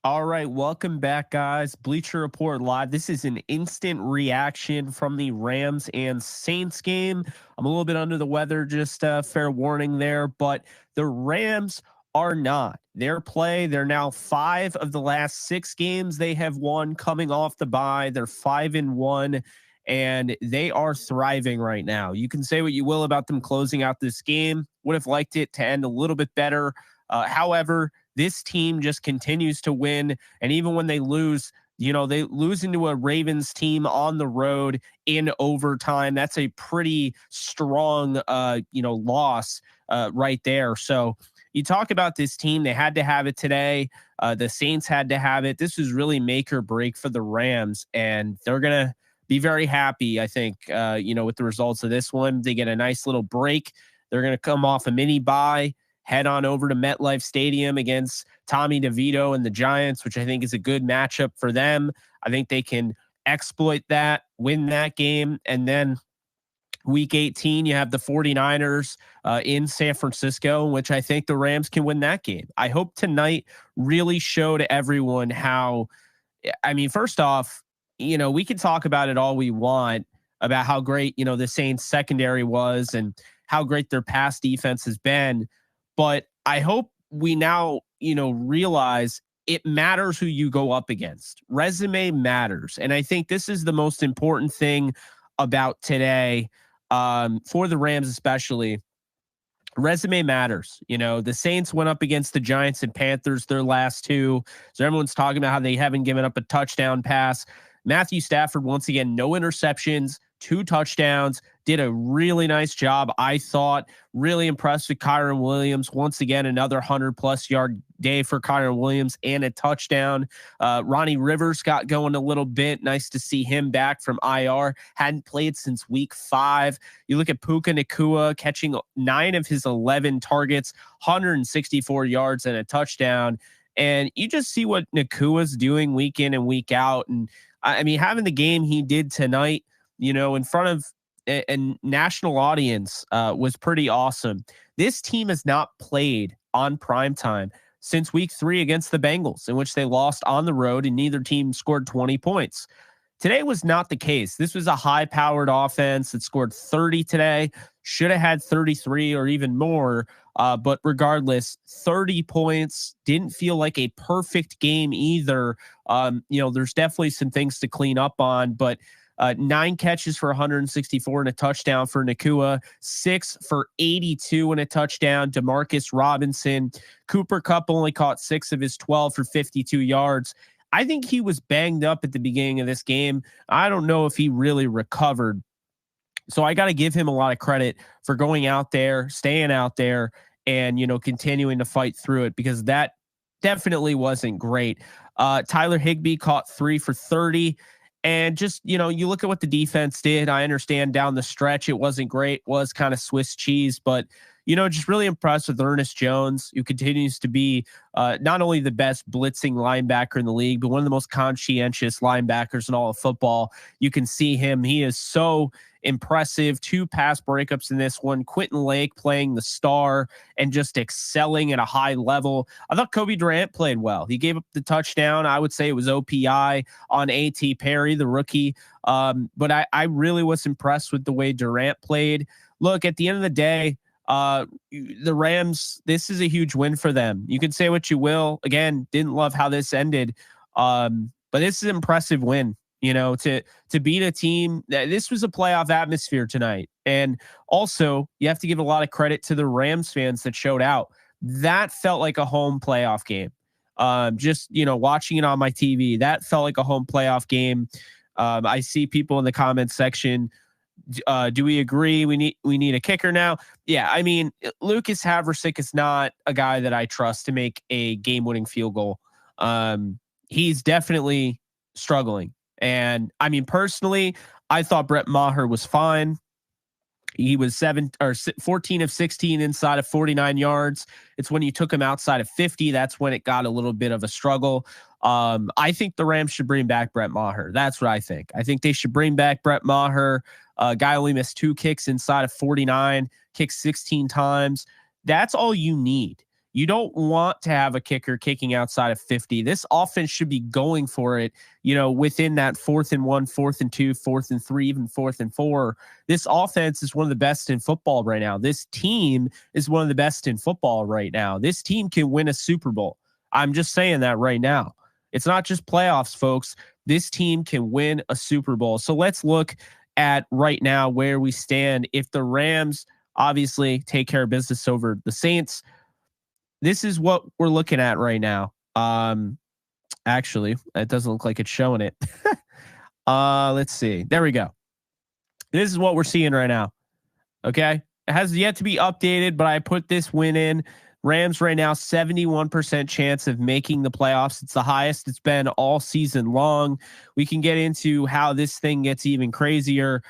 All right, welcome back, guys. Bleacher Report Live. This is an instant reaction from the Rams and Saints game. I'm a little bit under the weather, just fair warning there, but the Rams are not. They're now 5 of the last 6 games they have won coming off the bye. They're 5-1, and they are thriving right now. You can say what you will about them closing out this game. Would have liked it to end a little bit better. However, this team just continues to win. And even when they lose, they lose into a Ravens team on the road in overtime. That's a pretty strong, loss right there. So you talk about this team, they had to have it today. The Saints had to have it. This was really make or break for the Rams, and they're going to be very happy, I think, with the results of this one. They get a nice little break. They're going to come off a mini bye, head on over to MetLife Stadium against Tommy DeVito and the Giants, which I think is a good matchup for them. I think they can exploit that, win that game. And then week 18, you have the 49ers in San Francisco, which I think the Rams can win that game. I hope tonight really showed everyone how, first off, we can talk about it all we want about how great, the Saints secondary was and how great their pass defense has been. But I hope we now, realize it matters who you go up against. Resume matters. And I think this is the most important thing about today, for the Rams especially. Resume matters. The Saints went up against the Giants and Panthers, their last two. So everyone's talking about how they haven't given up a touchdown pass. Matthew Stafford, once again, no interceptions, 2 touchdowns, did a really nice job. I thought really impressed with Kyren Williams. Once again, another 100+ yard day for Kyren Williams and a touchdown. Ronnie Rivers got going a little bit. Nice to see him back from IR. Hadn't played since week 5. You look at Puka Nacua catching 9 of his 11 targets, 164 yards and a touchdown. And you just see what Nakua's doing week in and week out. And having the game he did tonight, in front of a national audience was pretty awesome. This team has not played on primetime since week 3 against the Bengals, in which they lost on the road and neither team scored 20 points. Today was not the case. This was a high-powered offense that scored 30 today, should have had 33 or even more. But regardless, 30 points didn't feel like a perfect game either. There's definitely some things to clean up on, but 9 catches for 164 and a touchdown for Nacua, 6 for 82 and a touchdown. Demarcus Robinson, Cooper Kupp only caught 6 of his 12 for 52 yards. I think he was banged up at the beginning of this game. I don't know if he really recovered. So I got to give him a lot of credit for going out there, staying out there, and, continuing to fight through it, because that definitely wasn't great. Tyler Higbee caught 3 for 30. And just, you look at what the defense did. I understand down the stretch it wasn't great, was kind of Swiss cheese, but, just really impressed with Ernest Jones, who continues to be not only the best blitzing linebacker in the league, but one of the most conscientious linebackers in all of football. You can see him. He is so impressive. 2 pass breakups in this one. Quentin Lake playing the star and just excelling at a high level. I thought Kobe Durant played well. He gave up the touchdown. I would say it was OPI on A.T. Perry, the rookie. But I really was impressed with the way Durant played. Look, at the end of the day, the Rams, this is a huge win for them. You can say what you will. Again, didn't love how this ended. But this is an impressive win. To beat a team that this was a playoff atmosphere tonight. And also you have to give a lot of credit to the Rams fans that showed out. That felt like a home playoff game. Watching it on my TV, that felt like a home playoff game. I see people in the comments section. Do we agree? We need a kicker now. Yeah. Lucas Haversick is not a guy that I trust to make a game-winning field goal. He's definitely struggling. And personally, I thought Brett Maher was fine. He was 14 of 16 inside of 49 yards. It's when you took him outside of 50. That's when it got a little bit of a struggle. I think the Rams should bring back Brett Maher. That's what I think. I think they should bring back Brett Maher. Guy only missed 2 kicks inside of 49, kicked 16 times. That's all you need. You don't want to have a kicker kicking outside of 50. This offense should be going for it, within that 4th and 1, 4th and 2, 4th and 3, even 4th and 4. This offense is one of the best in football right now. This team is one of the best in football right now. This team can win a Super Bowl. I'm just saying that right now. It's not just playoffs, folks. This team can win a Super Bowl. So let's look at right now where we stand. If the Rams obviously take care of business over the Saints, this is what we're looking at right now. Actually, it doesn't look like it's showing it. Let's see. There we go. This is what we're seeing right now. Okay. It has yet to be updated, but I put this win in. Rams right now, 71% chance of making the playoffs. It's the highest it's been all season long. We can get into how this thing gets even crazier.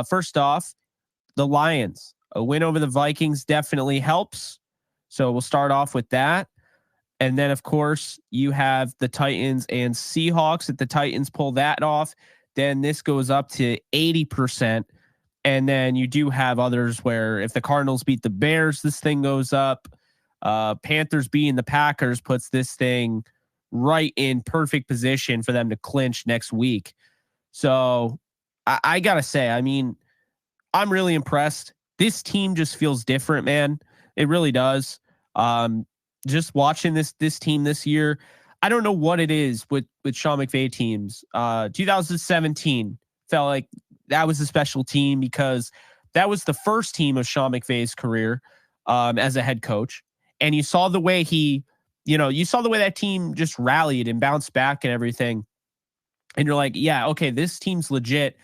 First off, the Lions. A win over the Vikings definitely helps. So we'll start off with that. And then, of course, you have the Titans and Seahawks. If the Titans pull that off, then this goes up to 80%. And then you do have others where if the Cardinals beat the Bears, this thing goes up. Panthers beating the Packers puts this thing right in perfect position for them to clinch next week. So I got to say, I mean, I'm really impressed. This team just feels different, man. It really does. Just watching this team this year, I don't know what it is with Sean McVay teams. 2017 felt like that was a special team because that was the first team of Sean McVay's career as a head coach. And you saw the way you saw the way that team just rallied and bounced back and everything. And you're like, yeah, okay, this team's legit.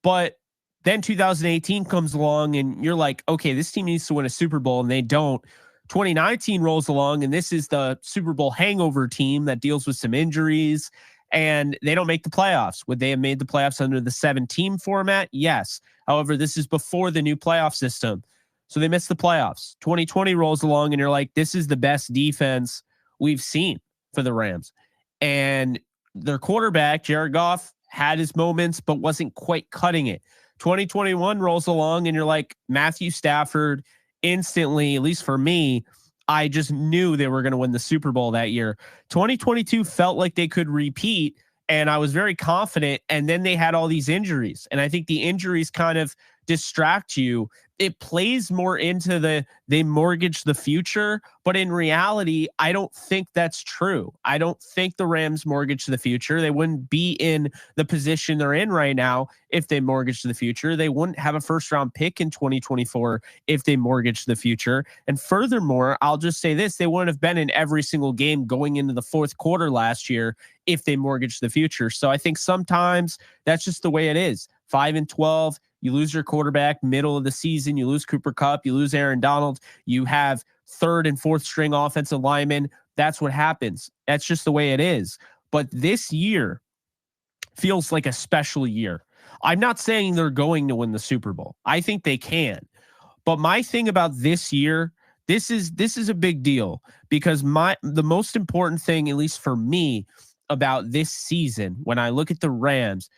But then 2018 comes along and you're like, okay, this team needs to win a Super Bowl and they don't. 2019 rolls along and this is the Super Bowl hangover team that deals with some injuries and they don't make the playoffs. Would they have made the playoffs under the 7-team format? Yes. However, this is before the new playoff system. So they missed the playoffs. 2020 rolls along and you're like, this is the best defense we've seen for the Rams. And their quarterback, Jared Goff, had his moments, but wasn't quite cutting it. 2021 rolls along and you're like, Matthew Stafford instantly, at least for me, I just knew they were going to win the Super Bowl that year. 2022 felt like they could repeat and I was very confident. And then they had all these injuries. And I think the injuries kind of distract you. It plays more into they mortgage the future, but in reality, I don't think that's true. I don't think the Rams mortgage the future. They wouldn't be in the position they're in right now if they mortgage the future. They wouldn't have a first round pick in 2024 if they mortgage the future. And furthermore, I'll just say this, they wouldn't have been in every single game going into the fourth quarter last year if they mortgage the future. So I think sometimes that's just the way it is. 5-12, you lose your quarterback middle of the season, you lose Cooper Kupp, you lose Aaron Donald, you have third and fourth string offensive linemen. That's what happens. That's just the way it is. But this year feels like a special year. I'm not saying they're going to win the Super Bowl. I think they can. But my thing about this year, this is a big deal because the most important thing, at least for me, about this season, when I look at the Rams,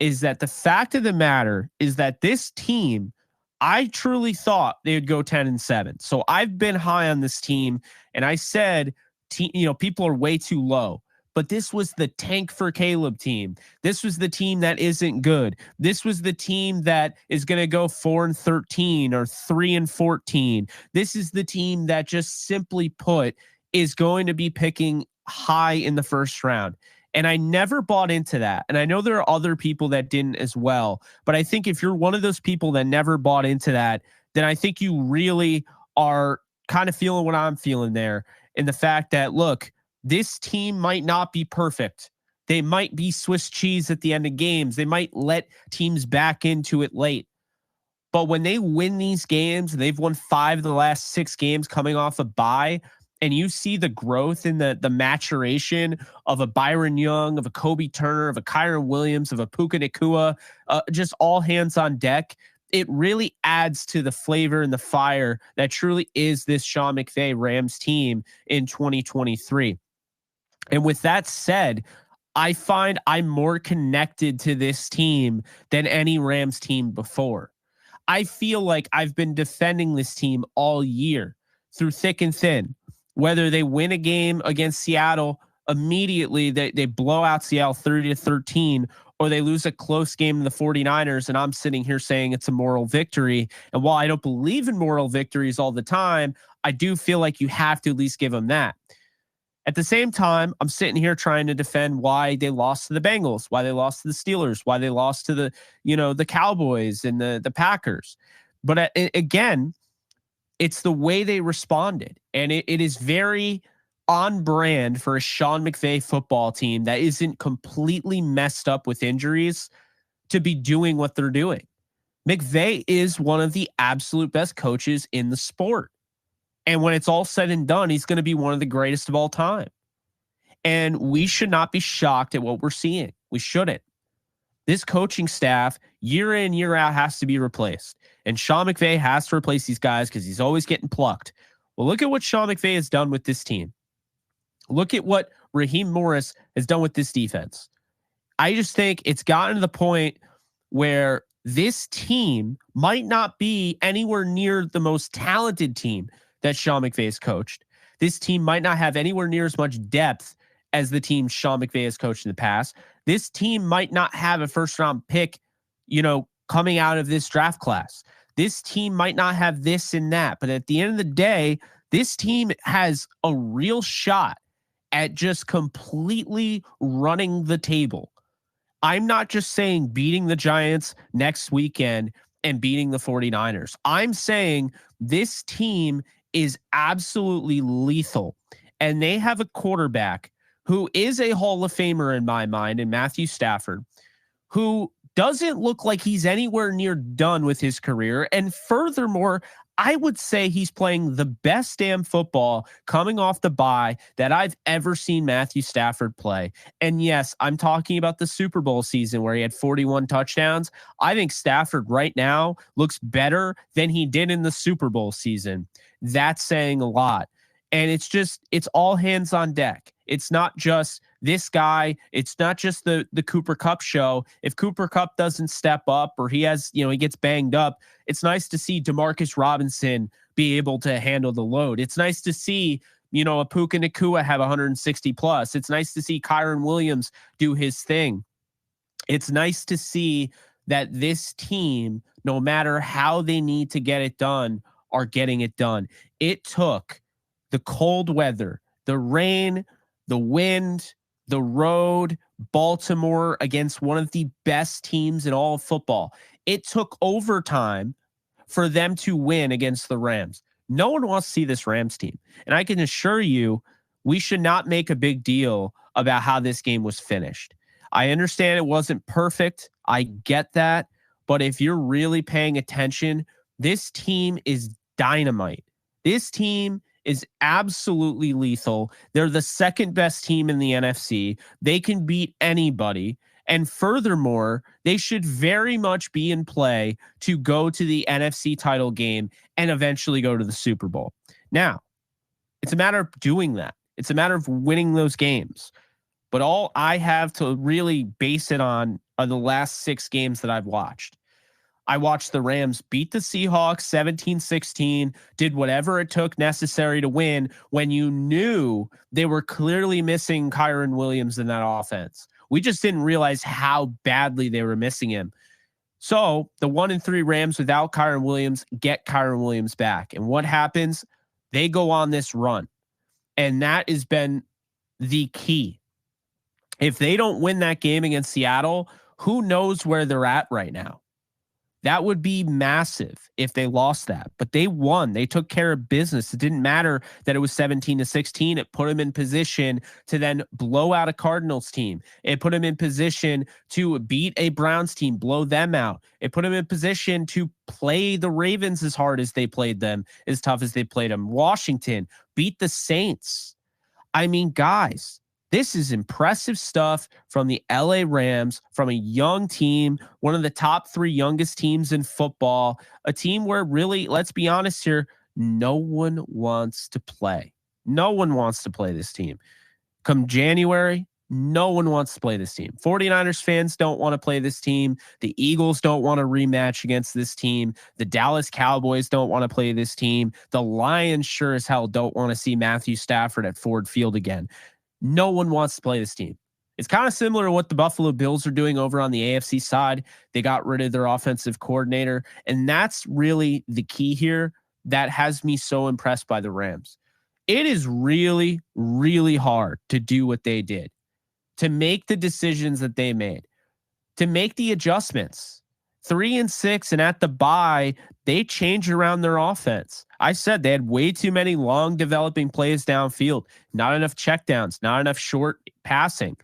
is that the fact of the matter is that this team, I truly thought they would go 10-7. So I've been high on this team and I said, people are way too low, but this was the tank for Caleb team. This was the team that isn't good. This was the team that is going to go 4-13 or 3-14. This is the team that just simply put is going to be picking high in the first round. And I never bought into that. And I know there are other people that didn't as well. But I think if you're one of those people that never bought into that, then I think you really are kind of feeling what I'm feeling there. In the fact that, look, this team might not be perfect. They might be Swiss cheese at the end of games. They might let teams back into it late. But when they win these games, and they've won 5 of the last 6 games coming off a bye, and you see the growth in the maturation of a Byron Young, of a Kobe Turner, of a Kyron Williams, of a Puka Nacua, just all hands on deck, it really adds to the flavor and the fire that truly is this Sean McVay Rams team in 2023. And with that said, I find I'm more connected to this team than any Rams team before. I feel like I've been defending this team all year through thick and thin. whether they win a game against Seattle immediately, they blow out Seattle 30-13, or they lose a close game to the 49ers. And I'm sitting here saying it's a moral victory. And while I don't believe in moral victories all the time, I do feel like you have to at least give them that. At the same time, I'm sitting here trying to defend why they lost to the Bengals, why they lost to the Steelers, why they lost to the Cowboys and the Packers. But again, it's the way they responded. And it is very on brand for a Sean McVay football team that isn't completely messed up with injuries to be doing what they're doing. McVay is one of the absolute best coaches in the sport. And when it's all said and done, he's going to be one of the greatest of all time. And we should not be shocked at what we're seeing. We shouldn't. This coaching staff, year in, year out, has to be replaced. And Sean McVay has to replace these guys because he's always getting plucked. Well, look at what Sean McVay has done with this team. Look at what Raheem Morris has done with this defense. I just think it's gotten to the point where this team might not be anywhere near the most talented team that Sean McVay has coached. This team might not have anywhere near as much depth as the team Sean McVay has coached in the past. This team might not have a first round pick, coming out of this draft class. This team might not have this and that, but at the end of the day, this team has a real shot at just completely running the table. I'm not just saying beating the Giants next weekend and beating the 49ers. I'm saying this team is absolutely lethal. And they have a quarterback who is a Hall of Famer in my mind, in Matthew Stafford, who doesn't look like he's anywhere near done with his career. And furthermore, I would say he's playing the best damn football coming off the bye that I've ever seen Matthew Stafford play. And yes, I'm talking about the Super Bowl season where he had 41 touchdowns. I think Stafford right now looks better than he did in the Super Bowl season. That's saying a lot. And it's all hands on deck. It's not just this guy. It's not just the Cooper Kupp show. If Cooper Kupp doesn't step up or he gets banged up, it's nice to see Demarcus Robinson be able to handle the load. It's nice to see, a Puka Nacua have 160 plus. It's nice to see Kyron Williams do his thing. It's nice to see that this team, no matter how they need to get it done, are getting it done. It took the cold weather, the rain, the wind, the road, Baltimore against one of the best teams in all of football. It took overtime for them to win against the Rams. No one wants to see this Rams team. And I can assure you, we should not make a big deal about how this game was finished. I understand it wasn't perfect. I get that. But if you're really paying attention, this team is dynamite. This team is absolutely lethal. They're the second best team in the NFC. They can beat anybody. And furthermore, they should very much be in play to go to the NFC title game and eventually go to the Super Bowl. Now, it's a matter of doing that. It's a matter of winning those games. But all I have to really base it on are the last 6 games that I've watched. I watched the Rams beat the Seahawks 17-16, did whatever it took necessary to win when you knew they were clearly missing Kyron Williams in that offense. We just didn't realize how badly they were missing him. So the 1-3 Rams without Kyron Williams get Kyron Williams back. And what happens? They go on this run. And that has been the key. If they don't win that game against Seattle, who knows where they're at right now? That would be massive if they lost that, but they won. They took care of business. It didn't matter that it was 17-16. It put them in position to then blow out a Cardinals team. It put them in position to beat a Browns team, blow them out. It put them in position to play the Ravens as hard as they played them, as tough as they played them. Washington beat the Saints. I mean, guys, this is impressive stuff from the LA Rams, from a young team, one of the top 3 youngest teams in football, a team where really, let's be honest here, no one wants to play. No one wants to play this team. Come January, No one wants to play this team. 49ers fans don't want to play this team. The Eagles don't want to rematch against this team. The Dallas Cowboys don't want to play this team. The Lions sure as hell don't want to see Matthew Stafford at Ford Field again. No one wants to play this team. It's kind of similar to what the Buffalo Bills are doing over on the AFC side. They got rid of their offensive coordinator, and that's really the key here that has me so impressed by the Rams. It is really, really hard to do what they did, to make the decisions that they made, to make the adjustments. 3-6, and at the bye, they changed around their offense. I said they had way too many long developing plays downfield, not enough checkdowns, not enough short passing.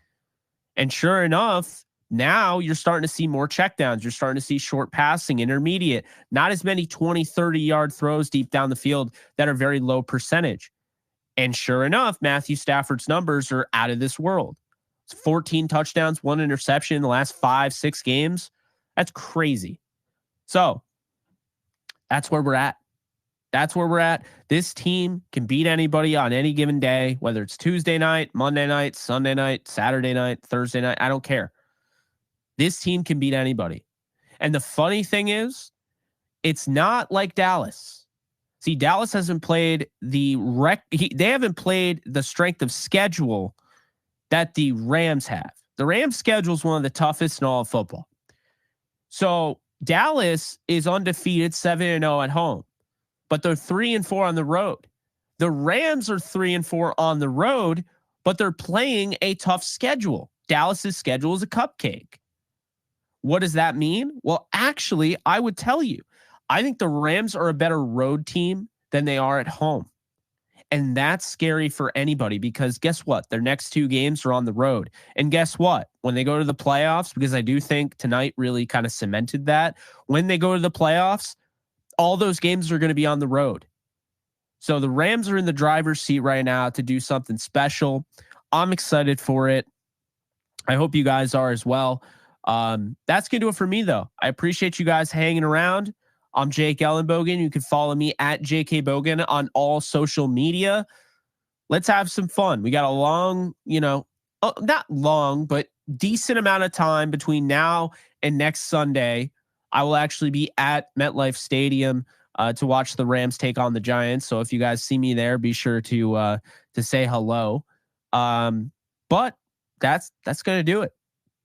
And sure enough, now you're starting to see more checkdowns. You're starting to see short passing, intermediate, not as many 20, 30-yard throws deep down the field that are very low percentage. And sure enough, Matthew Stafford's numbers are out of this world. 14 touchdowns, 1 interception in the last 5-6 games. That's crazy. So that's where we're at. That's where we're at. This team can beat anybody on any given day, whether it's Tuesday night, Monday night, Sunday night, Saturday night, Thursday night. I don't care. This team can beat anybody. And the funny thing is, it's not like Dallas. See, Dallas hasn't played they haven't played the strength of schedule that the Rams have. The Rams schedule is one of the toughest in all of football. So Dallas is undefeated 7-0 at home, but they're 3-4 on the road. The Rams are 3-4 on the road, but they're playing a tough schedule. Dallas's schedule is a cupcake. What does that mean? Well, actually, I would tell you, I think the Rams are a better road team than they are at home. And that's scary for anybody because guess what? Their next 2 games are on the road. And guess what? When they go to the playoffs, because I do think tonight really kind of cemented that, when they go to the playoffs, all those games are going to be on the road. So the Rams are in the driver's seat right now to do something special. I'm excited for it. I hope you guys are as well. That's going to do it for me, though. I appreciate you guys hanging around. I'm Jake Ellenbogen. You can follow me at JK Bogan on all social media. Let's have some fun. We got a long, not long, but decent amount of time between now and next Sunday. I will actually be at MetLife Stadium to watch the Rams take on the Giants. So if you guys see me there, be sure to say hello. But that's going to do it.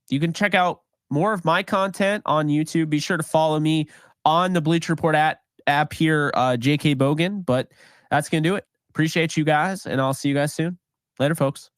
You can check out more of my content on YouTube. Be sure to follow me on the Bleacher Report app here, JK Bogan. But that's going to do it. Appreciate you guys, and I'll see you guys soon. Later, folks.